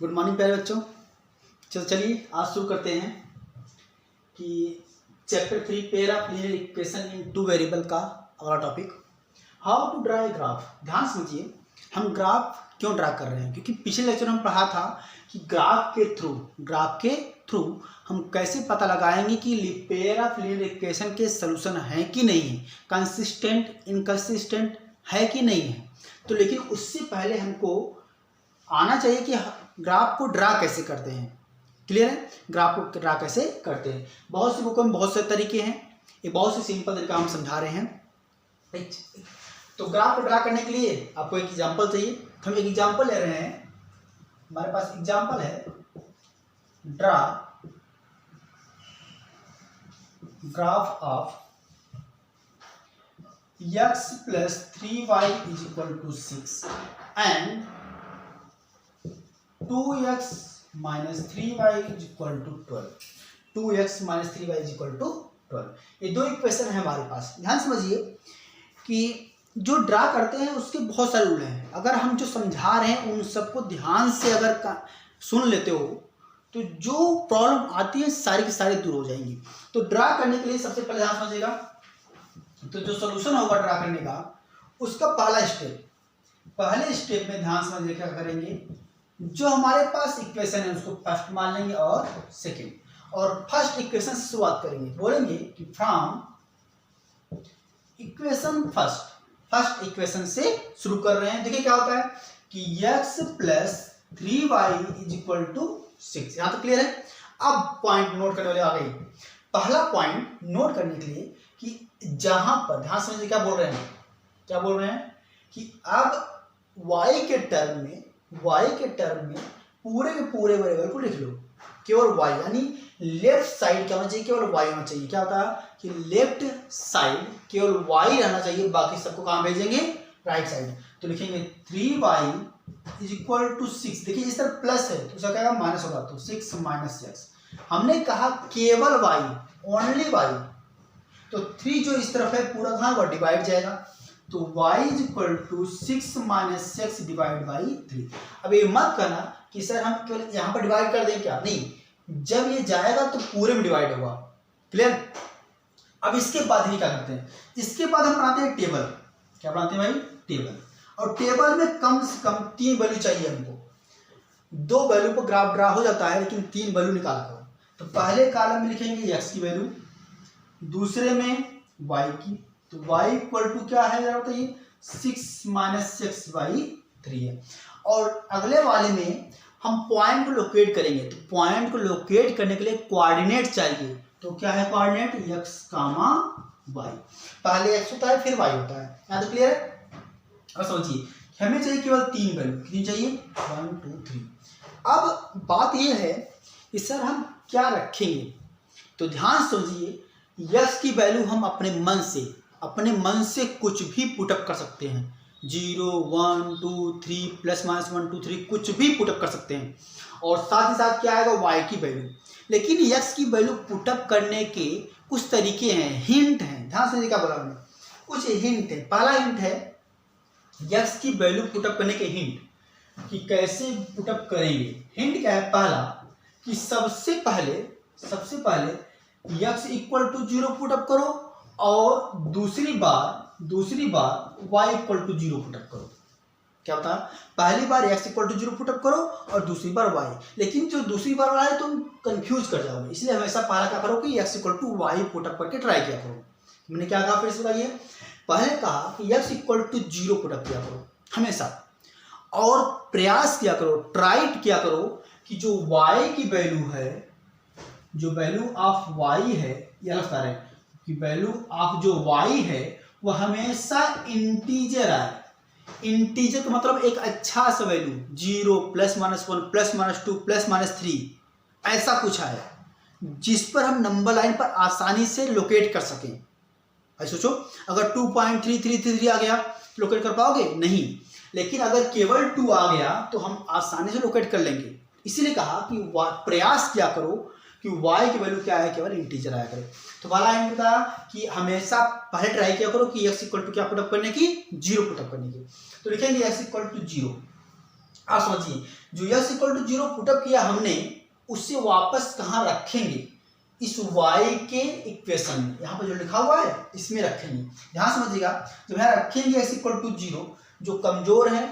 Good morning प्यारे बच्चों। चलिए आज शुरू करते हैं कि chapter 3 pair of linear equation in two variable का अगला topic how to draw a graph. ध्यान समझिए, हम ग्राफ क्यों ड्रा कर रहे हैं, क्योंकि पिछले लेक्चर में हम पढ़ा था कि ग्राफ के थ्रू हम कैसे पता लगाएंगे कि पेयर ऑफ लीनियर इक्वेशन के सलूशन है कि नहीं है, कंसिस्टेंट इनकंसिस्टेंट है कि नहीं है। तो लेकिन उससे पहले हमको आना चाहिए कि ग्राफ को ड्रा कैसे करते हैं। क्लियर है? ग्राफ को ड्रा कैसे करते हैं। बहुत सी बुकों में बहुत से तरीके हैं, ये बहुत से सिंपल तरीका हम समझा रहे हैं। तो ग्राफ को ड्रा करने के लिए आपको एक एग्जांपल चाहिए। हम एक एग्जांपल ले रहे हैं, हमारे पास एग्जांपल है draw graph of x plus 3y is equal to 6 and 2x minus 3y is equal to 12. 2x minus 3y is equal to 12. ये दो इक्वेशन है हमारे पास। ध्यान समझिए कि जो ड्रा करते हैं उसके बहुत सारे रूल हैं। अगर हम जो समझा रहे हैं उन सबको ध्यान से अगर सुन लेते हो तो जो प्रॉब्लम आती है सारी की सारी दूर हो जाएंगी। तो ड्रा करने के लिए सबसे पहले ध्यान समझिएगा, तो जो सोल्यूशन होगा ड्रा करने का उसका पहले स्टेप में ध्यान समझिए क्या करेंगे। जो हमारे पास इक्वेशन है उसको फर्स्ट मान लेंगे और सेकंड, और फर्स्ट इक्वेशन से शुरुआत करेंगे। बोलेंगे कि फ्रॉम इक्वेशन फर्स्ट इक्वेशन से शुरू कर रहे हैं। देखिए क्या होता है कि x plus 3y is equal to 6। यहाँ तो क्लियर है। अब पॉइंट नोट करने वाले आ गई। पहला पॉइंट नोट करने के लिए कि जहां पर ध्यान समझिए क्या बोल रहे हैं कि अब y के टर्म में पूरे के पूरे वेरिएबल को लिख लो। केवल y यानी लेफ्ट साइड क्या होना चाहिए, केवल y होना चाहिए। क्या होता है कि लेफ्ट साइड केवल y रहना चाहिए, बाकी सबको कहां भेजेंगे, राइट साइड। तो लिखेंगे 3y इज इक्वल टू 6। देखिए इस तरफ प्लस है तो उसका क्या माइनस होगा, तो 6 माइनस x। हमने कहा केवल y, ओनली y, तो 3 जो इस तरफ है पूरा कहां होगा, डिवाइड जाएगा। तो y is equal to 6 minus 6 divide by 3। अब ये मत करना कि सर हम केवल यहाँ पर डिवाइड कर दें, क्या नहीं, जब ये जाएगा तो पूरे में डिवाइड होगा। क्लियर? अब इसके बाद ही क्या करते हैं, इसके बाद हम बनाते हैं टेबल। क्या बनाते हैं भाई, टेबल। और टेबल में कम से कम 3 वैल्यू चाहिए हमको। 2 वैल्यू पर ग्राफ ड्रा हो जाता है, लेकिन 3 वैल्यू निकाल करो। तो पहले कॉलम में लिखेंगे x की वैल्यू, दूसरे में y की। तो y इक्वल टू क्या है जरा बताइए, 6 माइनस 6 बाई 3 है। और अगले वाले में हम पॉइंट को लोकेट करेंगे। तो पॉइंट को लोकेट करने के लिए कोऑर्डिनेट चाहिए। तो क्या है कोऑर्डिनेट, x, y। पहले x होता है फिर y होता है। यहाँ तो क्लियर है? अब समझिए हमें चाहिए केवल 3 वैल्यू। कितनी चाहिए, 1 2 3। अब बात यह है कि सर हम क्या रखेंगे। तो ध्यान समझिए, x की वैल्यू हम अपने मन से कुछ भी पुटअप कर सकते हैं। 0 1 2 3 प्लस माइनस 1 2 3 कुछ भी पुटअप कर सकते हैं। और साथ ही साथ क्या आएगा, y की वैल्यू। लेकिन x की वैल्यू पुटअप करने के कुछ तरीके हैं, हिंट हैं। ध्यान से क्या बोला मैंने, कुछ हिंट है। पहला हिंट है x की वैल्यू पुटअप करने के हिंट, कि कैसे पुटअप करेंगे। हिंट क्या है, पहला कि सबसे पहले x इक्वल टू 0 पुटअप करो, और दूसरी बार y इक्वल टू 0 पुटअप करो। क्या होता है, पहली बार x इक्वल टू 0 पुटअप करो और दूसरी बार y। लेकिन जो दूसरी बार वाला है तुम कंफ्यूज कर जाओगे, इसलिए हमेशा पहला क्या करो कि x equal to y put up करके ट्राई किया करो। मैंने क्या कहा फिर से बताइए, पहले कहा कि x इक्वल टू 0 पुटअप किया करो हमेशा, और प्रयास किया करो, ट्राई किया करो कि जो y की वैल्यू है, जो वैल्यू ऑफ y है, ये अलग बता रहे हैं कि वैल्यू ऑफ जो y है वह हमेशा इंटीजर आए। इंटीजर का मतलब एक अच्छा सा value, 0 plus minus 1 plus minus 2 plus minus 3, ऐसा कुछ आए जिस पर हम नंबर लाइन पर आसानी से लोकेट कर सकें। ऐसे सोचो, अगर 2.3333 आ गया लोकेट कर पाओगे नहीं, लेकिन अगर केवल 2 आ गया तो हम आसानी से लोकेट कर लेंगे। इसीलिए कहा कि प्रयास किया करो कि y की वैल्यू क्या है, केवल इंटीजर आया करे। तो वाला लाइन बताया कि हमेशा पहले ट्राई किया करो कि x इक्वल टू क्या पुटअप करने की, 0 पुटअप करने की। तो लिखेंगे x इक्वल टू 0। आप समझिए जो x इक्वल टू 0 पुटअप किया हमने, उससे वापस कहाँ रखेंगे, इस y के इक्वेशन में, यहाँ पर जो लिखा हुआ है इसमें रखेंगे। ध्यान समझिएगा, जब यहाँ रखेंगे x इक्वल टू 0, जो कमजोर है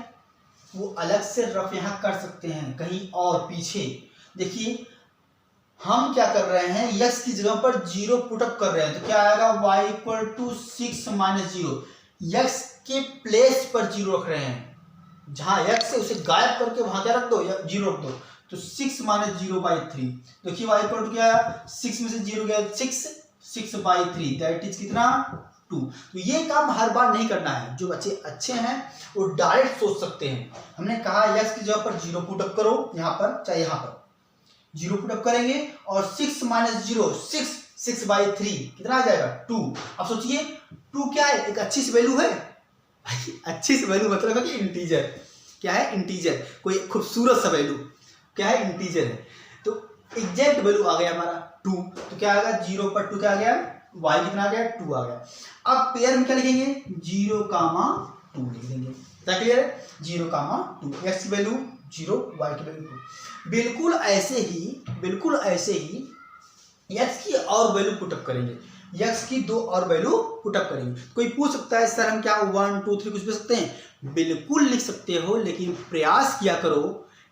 वो अलग से रफ यहाँ कर सकते हैं कहीं और पीछे। देखिए हम क्या कर रहे हैं, x की जगह पर 0 पुटअप कर रहे हैं, तो क्या आएगा y equal to 6 minus 0, x के प्लेस पर 0 रख रहे हैं, जहां x है उसे गायब करके वहां क्या रख दो, 0 रख दो, तो 6 माइनस 0 बाई 3। देखिए y इक्वल टू क्या है, 6 में से 0 गया 6 बाई 3, दैट इज कितना 2। तो ये काम हर बार नहीं करना है, जो बच्चे अच्छे हैं वो डायरेक्ट सोच सकते हैं। हमने कहा x की जगह पर 0 पुटअप करो, यहाँ पर चाहे यहाँ पर 0 पुटअप करेंगे, और 6 माइनस 0 6 बाई 3 कितना आ जाएगा 2। अब सोचिए 2 क्या है, एक अच्छी सी वैल्यू है भाई, अच्छी सी वैल्यू मतलब है कि इंटीजर, क्या है इंटीजर, कोई खूबसूरत सा वैल्यू, क्या है इंटीजर है, तो एग्जैक्ट वैल्यू आ गया हमारा 2। तो क्या आ गया 0 पर 2 क्या आ गया, y कितना आ गया 2 आ गया। अब पेयर में क्या लिखेंगे 0, 2 लिख देंगे, क्या क्लियर है, 0, 2, x की वैल्यू 0, y की वैल्यू 2। बिल्कुल ऐसे ही x की और वैल्यू पुटअप करेंगे, x की 2 और वैल्यू पुटअप करेंगे। कोई पूछ सकता है सर हम क्या 1 2 3 कुछ भी सकते हैं, बिल्कुल लिख सकते हो, लेकिन प्रयास किया करो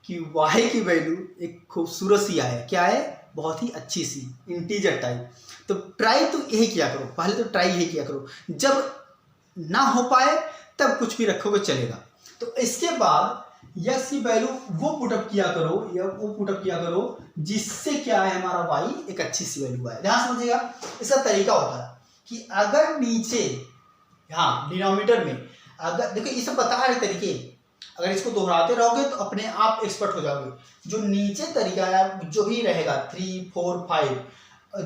कि y की वैल्यू एक खूबसूरत सी आए, क्या है बहुत ही अच्छी सी इंटीजर टाइप। तो ट्राई तो यही किया करो, पहले तो ट्राई यही किया करो, जब ना हो पाए तब कुछ भी रखोगे चलेगा। तो इसके बाद x की वैल्यू वो पुटअप किया करो जिससे क्या है हमारा y एक अच्छी सी वैल्यू आए। ध्यान समझिएगा, इसका तरीका होता है कि अगर नीचे यहाँ डिनोमिनेटर में, अगर देखो ये सब बता रहे तरीके, अगर इसको दोहराते रहोगे तो अपने आप एक्सपर्ट हो जाओगे। जो नीचे तरीका है जो भी रहेगा 3 4 5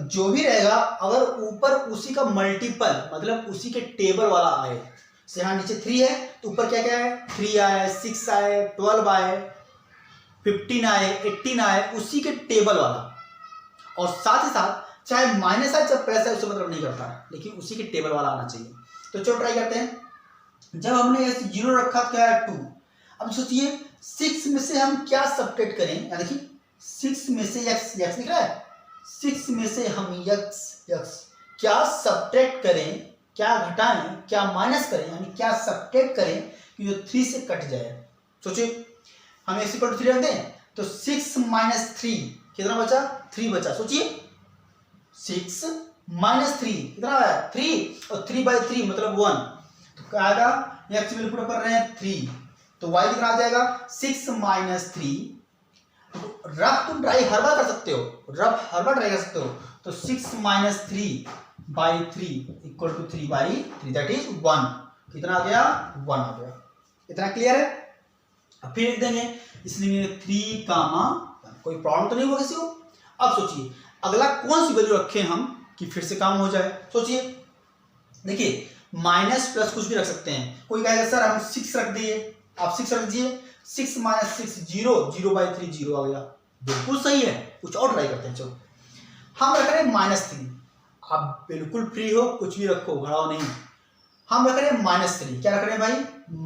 जो भी रहेगा, अगर ऊपर उसी का मल्टीपल मतलब उसी के टेबल वाला आए, से यहाँ नीचे 3 है तो ऊपर क्या क्या है 3 आए, 6 आए, 12 आए, 15 आए, 18 आए, उसी के टेबल वाला, और साथ ही साथ चाहे माइनस आए चाहे प्लस आए उससे मतलब नहीं करता, लेकिन उसी के टेबल वाला आना चाहिए। तो चलो ट्राई करते हैं। जब हमने 0 रखा तो क्या है 2। अब सोचिए 6 में से हम क्या सब्ट्रैक्ट करें, या देखिए 6 में से x लिख रहा है, 6 में से हम x क्या सब्ट्रैक्ट करें, क्या घटाएं, क्या माइनस करें, यानी क्या सब्ट्रैक्ट करें कि जो 3 से कट जाए। सोचिए हम x इक्वल टू 3 रखते हैं तो 6 माइनस 3 कितना बचा, 3 बचा। सोचिए 6 माइनस 3 कितना आया 3, और 3 बाई 3 मतलब 1, तो क्या आएगा x वैल्यू पुट कर रहे हैं 3, तो y कितना आ जाएगा 6 माइनस 3। रफ तुम ट्राई हर बार कर सकते हो, रफ हर बार ट्राई कर सकते हो, तो 6 minus 3 by 3 equal to 3 by 3 that is 1। कितना आ गया 1 आ गया। इतना क्लियर है। अब फिर लिख देंगे इसलिए 3, कोई प्रॉब्लम तो नहीं होगा किसी को। अब सोचिए अगला कौन सी वैल्यू रखें हम कि फिर से काम हो जाए। सोचिए देखिए माइनस प्लस कुछ भी रख सकते हैं। कोई कहेगा सर हम 6 रख दिए, आप 6 रख दीजिए, 6 माइनस 6 0 बाई 3 0 आ गया, बिल्कुल सही है। कुछ और ट्राई करते हैं। चलो हम रख रहे हैं -3, आप बिल्कुल फ्री हो, कुछ भी रखो, घड़ाओ नहीं। हम रख रहे हैं -3, क्या रख रहे हैं भाई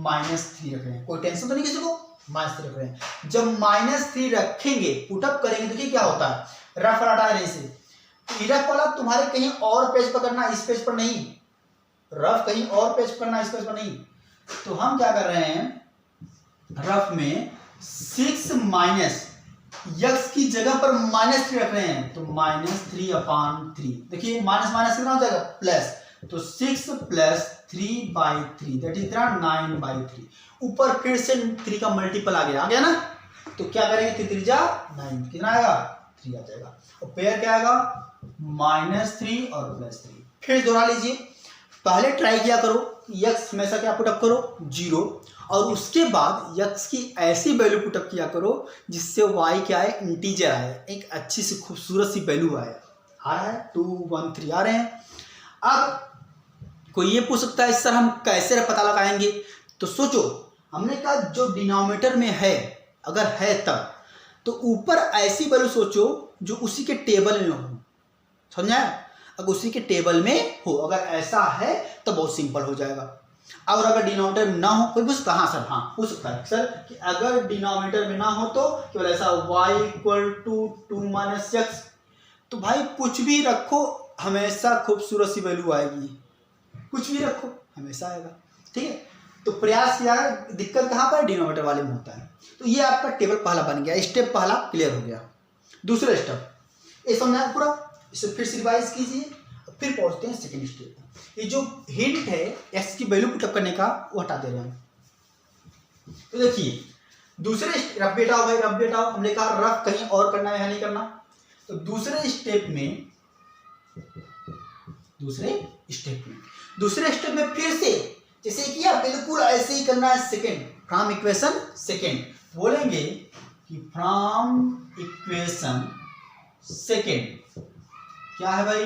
-3 रख रहे हैं, कोई टेंशन तो नहीं किसी को, -3 रख रहे हैं। जब -3 रखेंगे पुटअप करेंगे तो क्या होता है, रफ हटा रहे से, रफ वाला तुम्हारे कहीं और पेज पर करना, इस पेज पर नहीं, रफ कहीं और पेज पर करना, इस पेज पर नहीं। तो हम क्या कर रहे हैं, रफ में 6 माइनस x की जगह पर -3 रख रहे हैं, तो -3/3। देखिए माइनस माइनस कितना हो जाएगा प्लस, तो 6 plus 3 by 3 that is 9 by 3। ऊपर फिर से 3 का मल्टीपल आ गया ना, तो क्या करेंगे 3 3 जा 9, कितना आएगा 3 आ जाएगा। और पेयर क्या आएगा -3 और +3। फिर दोहरा लीजिए, पहले ट्राई किया करो x हमेशा क्या पुटअप करो 0, और उसके बाद x की ऐसी वैल्यू पुटअप किया करो जिससे y क्या है इंटीजर आए, एक अच्छी सी खूबसूरत सी वैल्यू आए। आ रहा है 2 1 3 आ रहे हैं। अब कोई ये पूछ सकता है सर हम कैसे पता लगाएंगे, तो सोचो हमने कहा जो डिनोमिनेटर में है अगर है तब, तो ऊपर ऐसी वैल्यू सोचो जो उसी के टेबल में हो, समझा। अगर उसी के टेबल में हो, अगर ऐसा है तो बहुत सिंपल हो जाएगा। और अगर डिनोमिनेटर में ना हो, कोई पूछ सकता है? हाँ सर, हाँ पूछ सकता है सर कि अगर डिनोमिनेटर में ना हो तो केवल ऐसा y equal to 2 minus x. तो भाई कुछ भी रखो हमेशा खूबसूरत सी वैल्यू आएगी, कुछ भी रखो हमेशा आएगा, ठीक है। तो प्रयास किया, दिक्कत कहाँ पर? डिनोमिनेटर वाले में होता है। तो ये आपका टेबल पहला बन गया, स्टेप पहला क्लियर हो गया। दूसरा स्टेप ये समझा पूरा, इसे फिर से रिवाइज कीजिए, फिर पहुंचते हैं सेकेंड स्टेप। ये जो हिंट है एक्स की वैल्यू पुटअप करने का वो हटा दे रहे हैं। तो देखिए दूसरे रफ बेटा हो भाई, रफ बेटा हो, हमने कहा रफ कहीं और करना है नहीं करना। तो दूसरे स्टेप में फिर से जैसे किया बिल्कुल ऐसे ही करना है। सेकेंड फ्रॉम इक्वेशन, सेकेंड बोलेंगे कि फ्रॉम इक्वेशन सेकेंड क्या है भाई?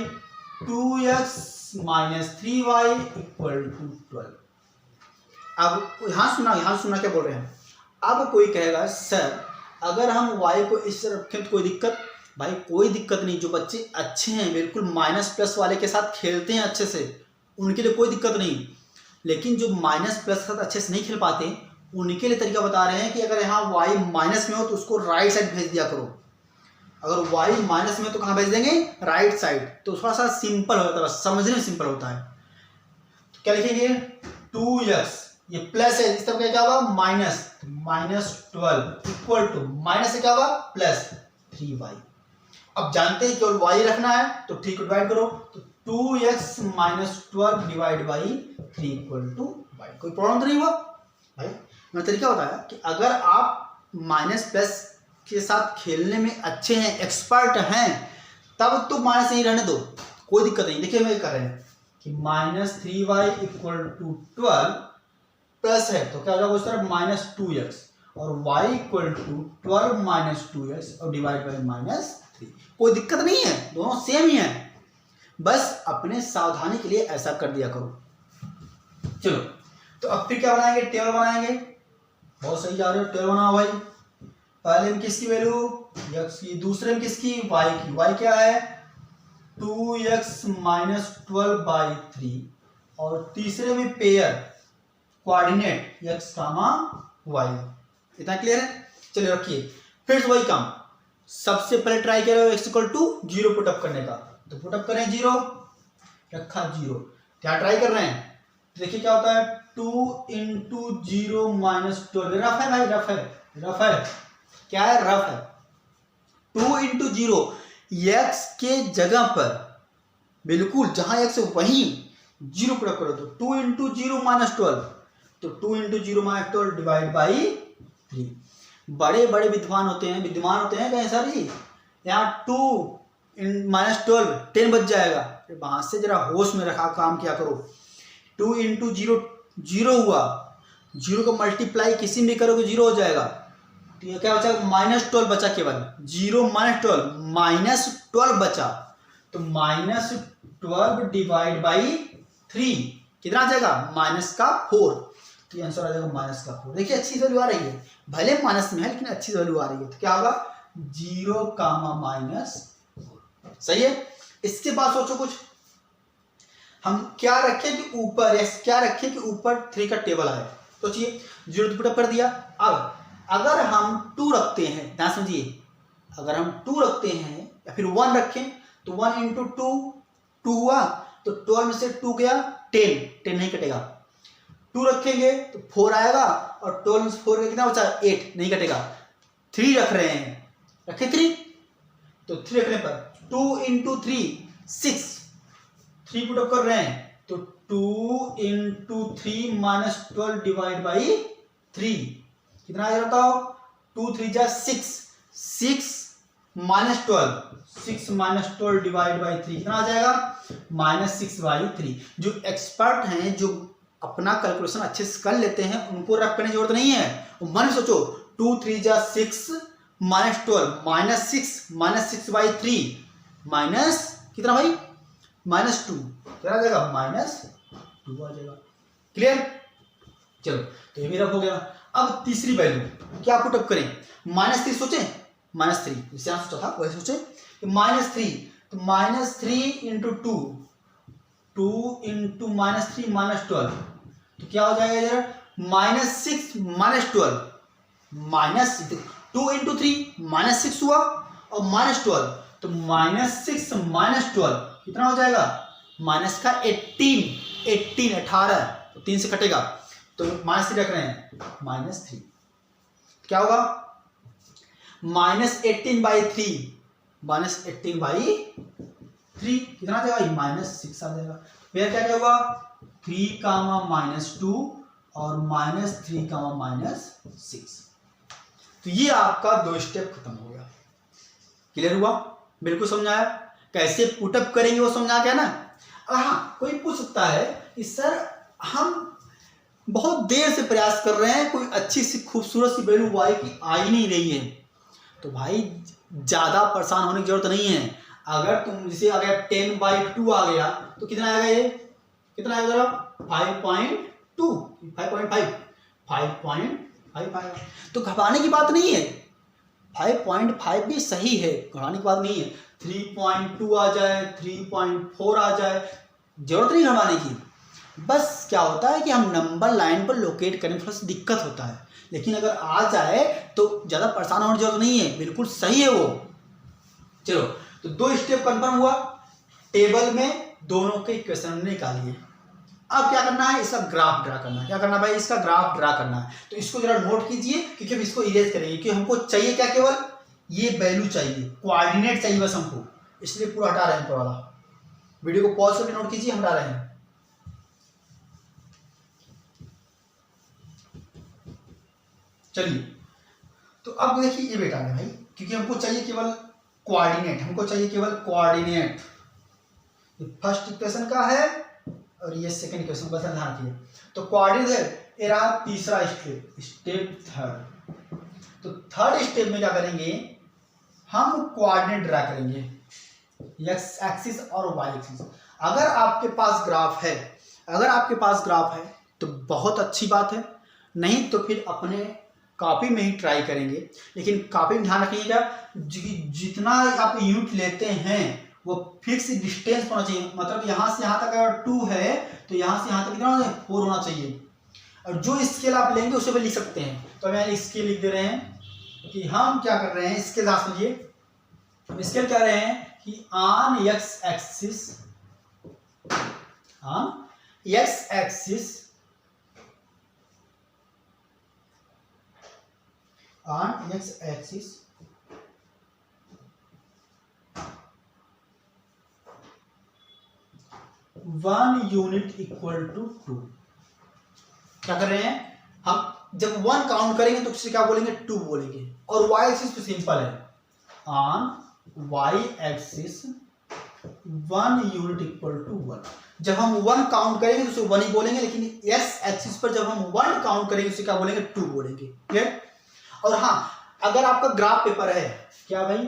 2x minus 3y equal to 12। अब यहाँ सुना क्या बोल रहे हैं? अब कोई कहेगा सर अगर हम y को इस तरफ रखें तो कोई दिक्कत? भाई कोई दिक्कत नहीं, जो बच्चे अच्छे हैं बिल्कुल माइनस प्लस वाले के साथ खेलते हैं अच्छे से, उनके लिए कोई दिक्कत नहीं। लेकिन जो माइनस प्लस के साथ अच्छे से नहीं खेल पाते उनके लिए तरीका बता रहे हैं कि अगर यहाँ y माइनस में हो तो उसको राइट साइड भेज दिया करो। अगर y माइनस में तो कहाँ भेज देंगे? Right side. तो थोड़ा सा सिंपल होता है, समझने में सिंपल होता है। तो क्या लिखेंगे? 2x ये प्लस है, इस तरफ क्या होगा? माइनस, -12 इक्वल टू माइनस से क्या होगा? Plus 3y। अब जानते हैं केवल y रखना है तो 3 को डिवाइड करो, तो 2x minus 12 divide by 3 equal to y। कोई प्रॉब्लम तो नहीं हुआ भाई? मैं तरीका बताया कि अगर आप माइनस प्लस के साथ खेलने में अच्छे हैं, एक्सपर्ट हैं, तब तो माइनस नहीं रहने दो, कोई दिक्कत नहीं। देखिए मैं कर रहे हैं कि -3y इक्वल टू 12 प्लस है तो क्या हो जाएगा उस तरफ -2x, और y equal to 12 minus 2x और डिवाइड बाई -3। कोई दिक्कत नहीं है, दोनों सेम ही है, बस अपने सावधानी के लिए ऐसा कर दिया करो। चलो तो अब फिर क्या बनाएंगे? टेबल बनाएंगे। बहुत सही जा रहे हो, टेबल बनाओ भाई। पहले में किसकी वैल्यू? x की, दूसरे में किसकी? y की। y क्या है? 2x माइनस 12 बाई 3, और तीसरे में पेयर कोऑर्डिनेट x कामा y। इतना क्लियर है? चलिए रखिए, फिर से वही काम। सबसे पहले ट्राई करें x इक्वल टू 0 पुटअप करने का, तो पुटअप करें 0, रखा 0। क्या ट्राई कर रहे हैं? देखिए क्या होता है? 2 इंटू 0 माइनस 12। रफ है भाई, रफ है, रफ है। क्या है? रफ है। 2 इंटू 0 एक्स के जगह पर बिल्कुल जहां एक्स है वहीं 0 पुटअप करो, तो 2 इंटू 0 माइनस 12, तो 2 इंटू 0 माइनस 12 डिवाइड बाई 3। बड़े बड़े विद्वान होते हैं कहीं सर जी यहाँ 2 माइनस 12 10 बच जाएगा। वहां से जरा होश में रखा काम किया करो। 2 इंटू 0 0 हुआ, 0 को मल्टीप्लाई किसी में करोगे 0 हो जाएगा, तो ये क्या बचा? -12 बचा, केवल 0 माइनस 12 बचा, तो -12 डिवाइड बाई 3 कितना आ जाएगा? -4। तो ये आंसर आ जाएगा -4। देखिए अच्छी वैल्यू आ रही है, भले माइनस में है लेकिन अच्छी वैल्यू आ रही है। तो क्या होगा? 0 कामा माइनस। सही है। इसके बाद सोचो कुछ हम क्या रखें कि ऊपर, क्या रखें कि ऊपर 3 का टेबल आए। तो सोचिए 0 तो पुटअप कर दिया। अब अगर हम 2 रखते हैं, ध्यान समझिए, अगर हम 2 रखते हैं या फिर 1 रखें तो 1 इंटू 2 हुआ, तो 12 में से 2 गया 10 नहीं कटेगा। 2 रखेंगे तो 4 आएगा, और 12 में से 4 का कितना बचा? 8 नहीं कटेगा। 3 रख रहे हैं, रखे 3, तो 3 रखने पर 2 इंटू 3 6, 3 पुटअप कर रहे हैं, तो 2 इंटू 3 माइनस 12 डिवाइड बाई 3 कितना आ जाता हो? 2 3 जा 6, 6 माइनस 12 डिवाइड बाई 3 कितना आ जाएगा? -6/3। जो एक्सपर्ट हैं, जो अपना कैलकुलेशन अच्छे से कर लेते हैं, उनको रफ करने की जरूरत नहीं है। मन में सोचो 2 3 जा 6 -12 -6/3 माइनस कितना भाई? -2 क्या आ जाएगा? -2 आ जाएगा। क्लियर? चलो तो ये भी रफ हो गया। अब तीसरी वैल्यू क्या पुटअप करें? -3 सोचे, -3 जिसे आप सोचा था वैसे सोचे, -3, तो -3 इंटू 2 इंटू -3 -12, तो क्या हो जाएगा इधर, -6 -12 माइनस 2 × 3 -6 हुआ और -12, तो -6 -12 कितना हो जाएगा, माइनस का 18 तो 3 से कटेगा तो -3 रख रहे हैं, -3 क्या होगा, -18/3 -18/3 कितना आ जाएगा, -6 आ जाएगा। फिर क्या क्या होगा, 3, -2 और -3, -6। तो ये आपका 2 स्टेप खत्म हो गया। क्लियर हुआ, बिल्कुल समझ आया। कैसे पुटअप करेंगे वो समझा गया ना। हाँ, कोई पूछ सकता है कि सर हम बहुत देर से प्रयास कर रहे हैं, कोई अच्छी सी खूबसूरत सी वैल्यू y की आ ही नहीं रही है। तो भाई ज़्यादा परेशान होने की जरूरत नहीं है। अगर तुम जैसे अगर 10/2 आ गया तो कितना आएगा, ये कितना आएगा, 5.2 5.5 आएगा। तो घबराने की बात नहीं है, 5.5 भी सही है, घबराने की बात नहीं है। 3.2 आ जाए, 3.4 आ जाए, जरूरत नहीं घबराने की। बस क्या होता है कि हम नंबर लाइन पर लोकेट करने में थोड़ा सा दिक्कत होता है, लेकिन अगर आ जाए तो ज़्यादा परेशान होने की जरूरत नहीं है, बिल्कुल सही है वो। चलो, तो 2 स्टेप कंफर्म हुआ। टेबल में दोनों के इक्वेशन निकालिए। अब क्या करना है, इसका ग्राफ ड्रा करना है। क्या करना है भाई, इसका ग्राफ ड्रा करना है। तो इसको जरा नोट कीजिए, क्योंकि हम इसको इरेज करेंगे, क्योंकि हमको चाहिए क्या, केवल ये वैल्यू चाहिए, कोऑर्डिनेट चाहिए बस हमको, इसलिए पूरा हटा रहे हैं ऊपर वाला। वीडियो को पॉज करके नोट कीजिए, हम हटा रहे हैं। चलिए, तो अब देखिए ये बेटा है भाई, क्योंकि हमको चाहिए केवल कोऑर्डिनेट, फर्स्ट इक्वेशन का है और ये सेकंड इक्वेशन का ध्यान रखिए। तो कोऑर्डिनेट है, ये रहा तीसरा स्टेप थर्ड। तो थर्ड स्टेप में क्या करेंगे, हम कोऑर्डिनेट ड्रा करेंगे, एक्स एक्सिस और वाई एक्सिस। अगर आपके पास ग्राफ है तो बहुत अच्छी बात है, नहीं तो फिर अपने कॉपी में ही ट्राई करेंगे। लेकिन कॉपी में ध्यान रखिएगा, जितना आप यूनिट लेते हैं वो फिक्स डिस्टेंस होना चाहिए। मतलब यहाँ से यहाँ तक अगर 2 है तो यहाँ से यहाँ तक कितना होना चाहिए, 4 होना चाहिए। और जो स्केल आप लेंगे उसे भी लिख सकते हैं। तो हम यहाँ स्केल लिख दे रहे हैं कि हम क्या कर रहे हैं, स्केल ध्यान समझिए। स्केल क्या रहे हैं कि on x axis on x axis 1 unit equal to 2। क्या कर रहे हैं हम, जब 1 काउंट करेंगे तो उससे क्या बोलेंगे, 2 बोलेंगे। और y एक्सिस तो सिंपल है, on y axis 1 unit equal to 1। जब हम 1 काउंट करेंगे तो उसे 1 ही बोलेंगे, लेकिन x एक्सिस पर जब हम 1 काउंट करेंगे उसे क्या बोलेंगे, 2 बोलेंगे। क्लियर। और हाँ, अगर आपका ग्राफ पेपर है, क्या भाई,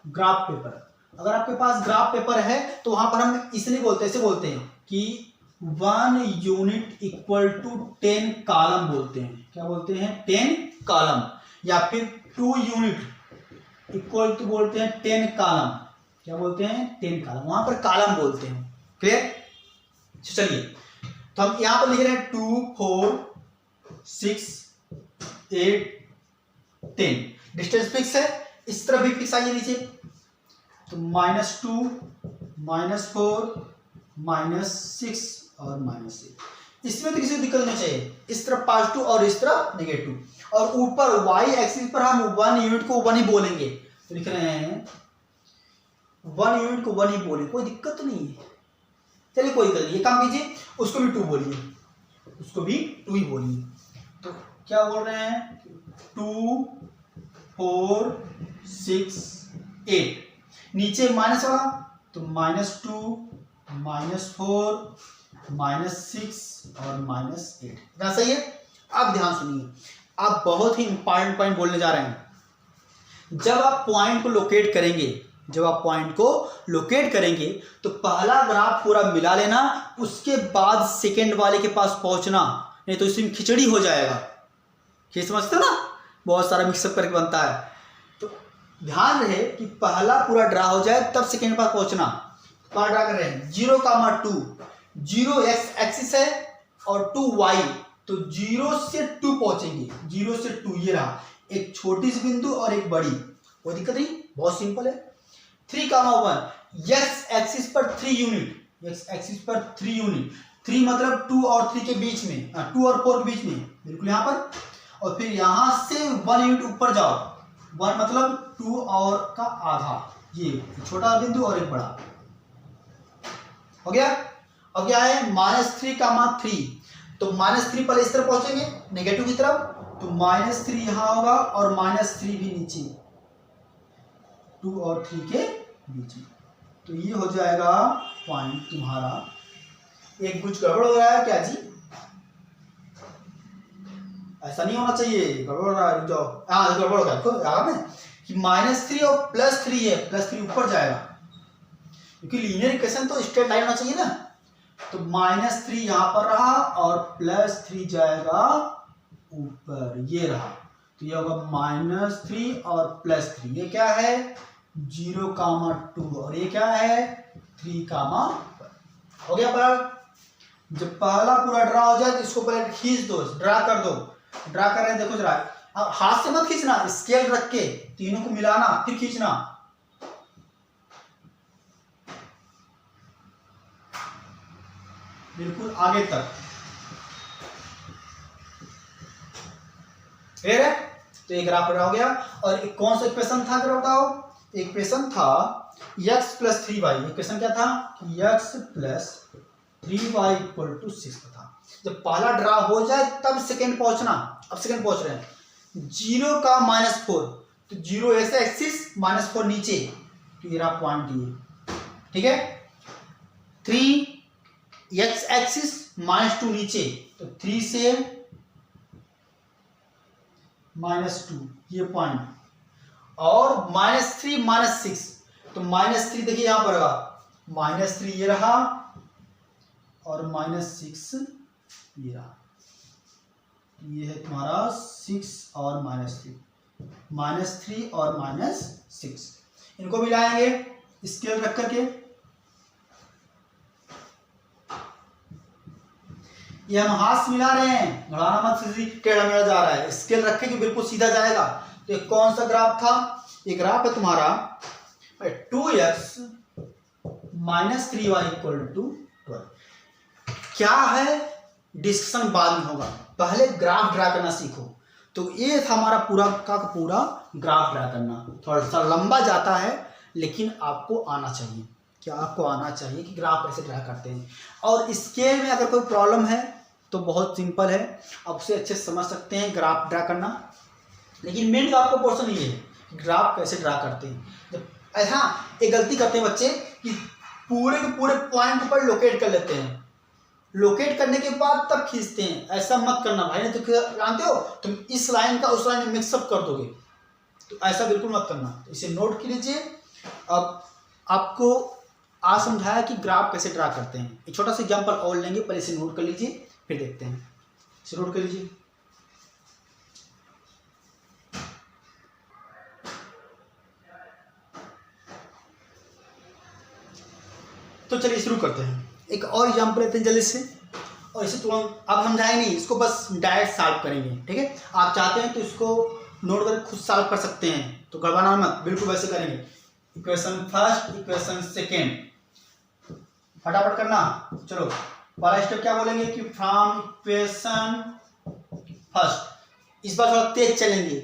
ग्राफ पेपर, अगर आपके पास ग्राफ पेपर है तो वहां पर हम इसे नहीं बोलते, ऐसे बोलते हैं कि 1 यूनिट इक्वल टू 10 कॉलम बोलते हैं। क्या बोलते हैं, 10 कॉलम। या फिर 2 यूनिट इक्वल टू बोलते हैं 10 कॉलम। क्या बोलते हैं, 10 कॉलम, वहां पर कॉलम बोलते हैं। क्लियर। चलिए, तो हम यहां पर लिख रहे हैं 2 4 6 8 10। डिस्टेंस फिक्स है, इस तरफ भी फिक्स आइए नीचे। तो -2 -4 -6 और -8। इसमें तो किसी को दिक्कत नहीं चाहिए, इस तरफ पॉजिटिव और इस तरफ नेगेटिव। और ऊपर y एक्सिस पर हम 1 यूनिट को 1 ही बोलेंगे। तो लिख रहे हैं 1 यूनिट को 1 ही बोलेंगे, कोई दिक्कत तो नहीं है। चलिए कोई दिक्कत नहीं, ये काम कीजिए, उसको भी 2 बोलिए, उसको भी 2 ही बोलिए। तो क्या बोल रहे हैं, 2 4 6 8, नीचे माइनस वाला तो -2 -4 -6 और -8। इतना सही है। अब ध्यान सुनिए, आप बहुत ही इंपॉर्टेंट पॉइंट बोलने जा रहे हैं। जब आप पॉइंट को लोकेट करेंगे तो पहला ग्राफ पूरा मिला लेना, उसके बाद सेकेंड वाले के पास पहुंचना, नहीं तो इसमें खिचड़ी हो जाएगा। ये समझते हो ना, बहुत सारा मिक्सअप करके बनता है। तो ध्यान रहे कि पहला पूरा ड्रा हो जाए तब सेकेंड पर पहुंचना। ड्रा कर रहे हैं 0, 2, 0 x एक्सिस है और 2 y तो 0 से 2 पहुंचेंगे, 0 से 2 ये रहा, एक छोटी सी बिंदु और एक बड़ी, कोई दिक्कत नहीं, बहुत सिंपल है। 3,1 एक्स एक्सिस पर 3 यूनिट, एक्स एक्सिस पर 3 यूनिट, 3 मतलब 2 और 3 के बीच में, 2 और 4 के बीच में, बिल्कुल यहाँ पर, और फिर यहाँ से 1 यूनिट ऊपर जाओ, 1 मतलब 2 और का आधा, ये छोटा बिंदु और एक बड़ा, हो गया। अब क्या है -3,3, तो -3 पहले इस तरफ पहुंचेंगे नेगेटिव की तरफ, तो -3 यहां होगा और -3 भी नीचे 2 और 3 के बीच में, तो ये हो जाएगा पॉइंट तुम्हारा। एक कुछ गड़बड़ हो रहा है क्या जी? ऐसा नहीं होना चाहिए, गड़बड़ हो रहा है, रुक जाओ। हाँ गड़बड़ हो गया, देखो आगे में कि -3 और +3 है, +3 ऊपर जाएगा, क्योंकि लीनियर इक्वेशन तो स्ट्रेट लाइन होना चाहिए ना, तो -3 यहां पर रहा और +3 जाएगा ऊपर, ये रहा, तो ये होगा -3 और +3, ये क्या है 0,2 और ये क्या है 3, हो गया। पर जब पहला पूरा ड्रा हो जाए तो इसको पहले खींच दो, ड्रा कर दो, ड्रा कर रहे हैं देखो जरा, अब हाथ से मत खींचना, स्केल रख के तीनों को मिलाना फिर खींचना, बिल्कुल आगे तक, क्लियर है। तो एक ग्राफ हो गया। और एक कौन सा इक्वेशन था जरा बताओ? इक्वेशन था x + 3y, इक्वेशन क्या था x + 3y = 6 था। जब पहला ड्रा हो जाए तब सेकंड पहुंचना, अब सेकंड पहुंच रहे हैं 0 का -4, तो 0 ऐसे एक्सिस, -4 नीचे, तो ये रहा पॉइंट ये, ठीक है। 3 x एक्सिस -2 नीचे, तो 3 से -2 ये पॉइंट, और -3 -6, तो -3 देखिए यहां पर रहा, -3 ये रहा और -6 ये रहा, ये है तुम्हारा 6 और -3, -3 और -6, इनको मिलाएंगे स्केल रख करके, ये हम हाथ से मिला रहे हैं, घड़ाना मत, सीधी टेढ़ा मेढ़ा जा रहा है, स्केल रखेंगे बिल्कुल सीधा जाएगा। तो ये कौन सा ग्राफ था? ये ग्राफ है तुम्हारा 2x - 3y = 12। क्या है डिस्कशन बाद में होगा, पहले ग्राफ ड्रा करना सीखो। तो ये था हमारा पूरा का पूरा ग्राफ ड्रा करना, थोड़ा सा लंबा जाता है लेकिन आपको आना चाहिए, क्या आपको आना चाहिए कि ग्राफ कैसे ड्रा करते हैं। और स्केल में अगर कोई प्रॉब्लम है तो बहुत सिंपल है, आप उसे अच्छे से समझ सकते हैं ग्राफ ड्रा करना, लेकिन मेन आपको पोर्शन ये है ग्राफ कैसे ड्रा करते हैं। जब हाँ एक गलती करते हैं बच्चे कि पूरे के पूरे पॉइंट पर लोकेट कर लेते हैं, लोकेट करने के बाद तब खींचते हैं, ऐसा मत करना भाई, नहीं तो जानते हो तुम इस लाइन का उस लाइन में मिक्सअप कर दोगे, तो ऐसा बिल्कुल मत करना। तो इसे नोट कर लीजिए। अब आपको आज समझाया कि ग्राफ कैसे ड्रा करते हैं, एक छोटा सा एग्जाम्पल और लेंगे, पहले इसे नोट कर लीजिए फिर देखते हैं। इसे नोट कर लीजिए। तो चलिए शुरू करते हैं, एक और एग्जाम्पल लेते हैं जल्दी से, और इसे तुरंत अब समझाएंगे नहीं, इसको बस डायरेक्ट सॉल्व करेंगे, ठीक है। आप चाहते हैं तो इसको नोट कर खुद सॉल्व कर सकते हैं, तो गड़बड़ाना मत, बिल्कुल वैसे करेंगे। इक्वेशन फर्स्ट, इक्वेशन सेकेंड, फटाफट करना। चलो पहला स्टेप क्या बोलेंगे कि फ्रॉम इक्वेशन फर्स्ट, इस बार थोड़ा तेज चलेंगे,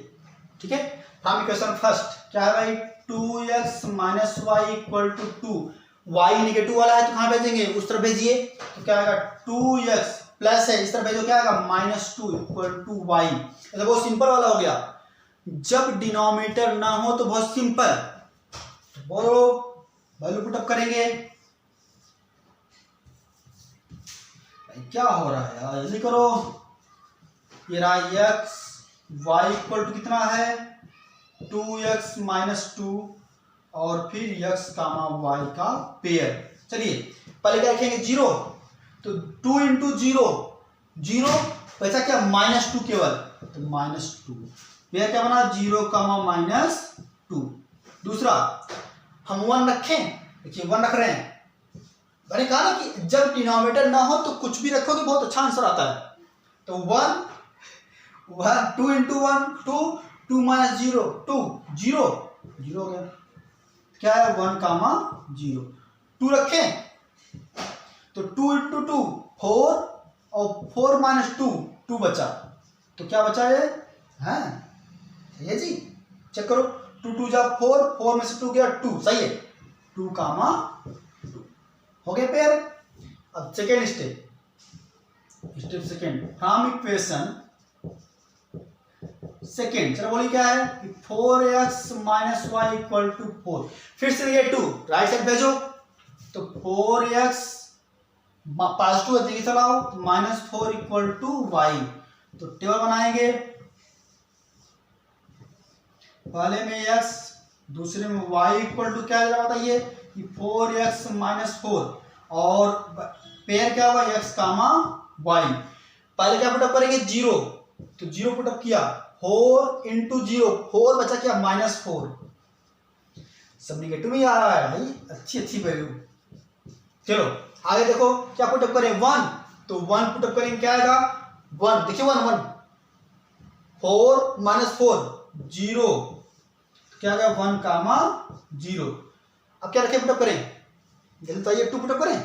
ठीक है। फ्रॉम इक्वेशन फर्स्ट क्या है भाई, 2x - y = 2, y नेगेटिव वाला है तो कहाँ भेजेंगे, उस तरफ भेजिए, तो क्या आएगा 2x प्लस है, इस तरफ भेजो क्या आएगा -2 = y। ऐसा बहुत सिंपल वाला हो गया। जब डिनोमिनेटर ना हो तो बहुत सिंपल, बोलो वैल्यू पुटअप करेंगे। क्या हो रहा है यार, जल्दी करो। ये रहा x, y = कितना है 2x - 2 और फिर x, y का पेयर। चलिए पहले क्या रखेंगे 0, तो 2 × 0 0, पैसा क्या -2 केवल, तो -2, पेयर क्या बना 0, -2। दूसरा हम 1 रखें, देखिए 1 रख रहे हैं, मैंने कहा ना कि जब डिनोमिनेटर ना हो तो कुछ भी रखोगे बहुत अच्छा आंसर आता है। तो 1 1 2 इंटू 1 2 2 माइनस 0 2 0 0 हो गया। क्या है 1 कामा 0 2 रखें तो 2 इंटू 2 4 और 4 माइनस 2 2 बचा। तो क्या बचा है सही है जी। चेक करो 2 2 जा 4 4 में से 2 गया 2 सही है 2 कामा 2 हो गया पेयर। अब second step second from equation second चलो बोलिए क्या है 4x minus y equal to 4। फिर से ये 2 राइट साइड भेजो तो 4x पॉजिटिव है देखिए चलाओ माइनस 4 इक्वल टू वाई। तो टेबल बनाएंगे पहले में x दूसरे में y इक्वल टू क्या जरा बताइए कि 4x माइनस 4 और पेयर क्या हुआ x कामा y। पहले क्या पुटअप करेंगे 0 तो 0 पुटअप किया 4 इंटू 0 4 बचा क्या माइनस 4 सब निगेटिव में आ रहा है भाई अच्छी वैल्यू। चलो आगे देखो क्या पुटअप करें 1 तो 1 पुटअप करेंगे क्या आएगा 1 देखिए 1 1 4 माइनस 4 0 क्या आएगा 1 कामा 0। अब क्या रखें पुटअप करें जल्दी बताइए 2 पुटअप करें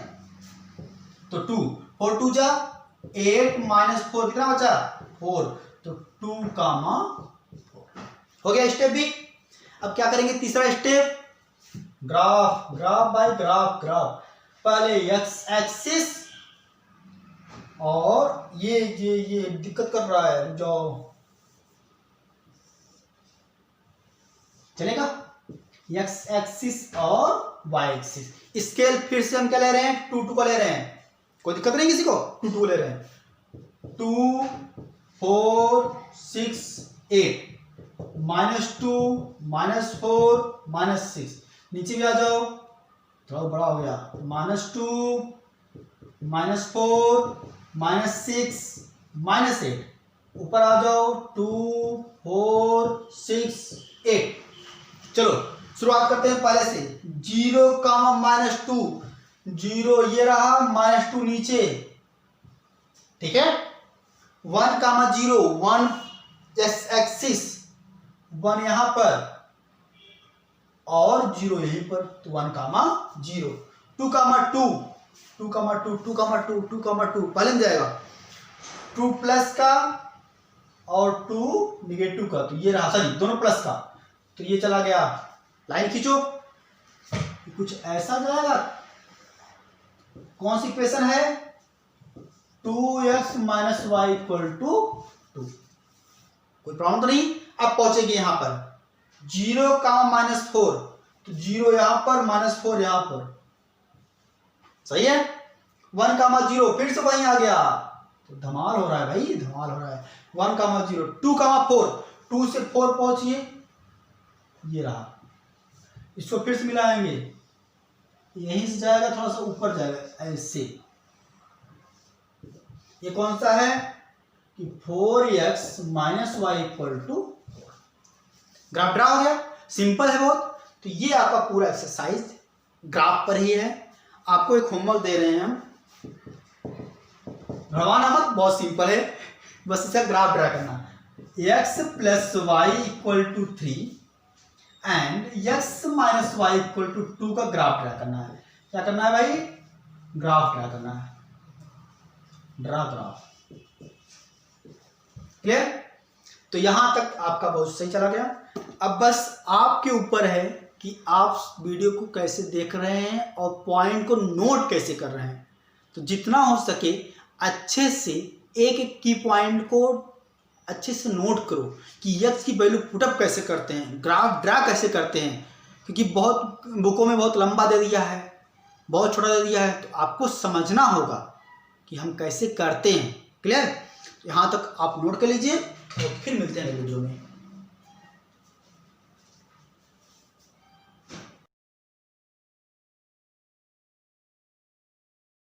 तो 2 4 2 जा 8 माइनस 4 कितना बचा 4 तो 2 कामा 4 हो गया स्टेप भी। अब क्या करेंगे तीसरा स्टेप ग्राफ बाय ग्राफ पहले x एक्सिस और ये दिक्कत कर रहा है जो चलेगा x एक्सिस और y एक्सिस स्केल फिर से हम क्या ले रहे हैं 2 2 का ले रहे हैं कोई दिक्कत नहीं किसी को 2 2 ले रहे हैं 2 4 6 8 माइनस 2 माइनस 4 माइनस 6 नीचे भी आ जाओ थोड़ा बड़ा हो गया माइनस 2 माइनस 4 माइनस 6 माइनस 8 ऊपर आ जाओ 2 4 6 8। चलो शुरुआत करते हैं पहले से 0 कामा माइनस 2 0 ये रहा माइनस 2 नीचे ठीक है 1 कामा 0 1 एक्सिस 1 यहां पर और 0 यहीं पर तो 1 कामा 0 2 कामा 2 2 कामा 2 2 कामा 2 2 कामा 2 पहले में जाएगा 2 प्लस का और 2 निगेटिव का तो ये रहा सॉरी दोनों प्लस का तो ये चला गया लाइन खींचो कुछ ऐसा जाएगा कौन सी इक्वेशन है 2x minus y equal to 2 कोई प्रॉब्लम तो नहीं। अब पहुंचेगी यहां पर 0 का माइनस 4 तो 0 यहां पर माइनस 4 यहां पर सही है 1 कामा 0 फिर से वहीं आ गया तो धमाल हो रहा है भाई धमाल हो रहा है 1 कामा 0 2 कामा 4 2 से 4 पहुंचिए ये रहा इसको फिर से मिलाएंगे यहीं से जाएगा थोड़ा सा ऊपर जाएगा ऐसे ये कौन सा है कि 4x minus y equal to graph draw हो गया सिंपल है बहुत। तो ये आपका पूरा एक्सरसाइज ग्राफ पर ही है। आपको एक होमवर्क दे रहे हैं हम भरवाना मत बहुत सिंपल है बस इसका ग्राफ ड्रा करना x plus y equal to 3 and x minus y equal to 2 का ग्राफ ड्रा करना है। क्या करना है भाई ग्राफ ड्रा करना है ड्रा ग्राफ क्लियर। तो यहां तक आपका बहुत सही चला गया। अब बस आपके ऊपर है कि आप वीडियो को कैसे देख रहे हैं और पॉइंट को नोट कैसे कर रहे हैं। तो जितना हो सके अच्छे से एक एक की पॉइंट को अच्छे से नोट करो कि x की वैल्यू पुटअप कैसे करते हैं ग्राफ ड्रा कैसे करते हैं क्योंकि बहुत बुकों में बहुत लंबा दे दिया है बहुत छोटा दे दिया है तो आपको समझना होगा कि हम कैसे करते हैं। क्लियर यहाँ तक आप नोट कर लीजिए और फिर मिलते हैं वीडियो में।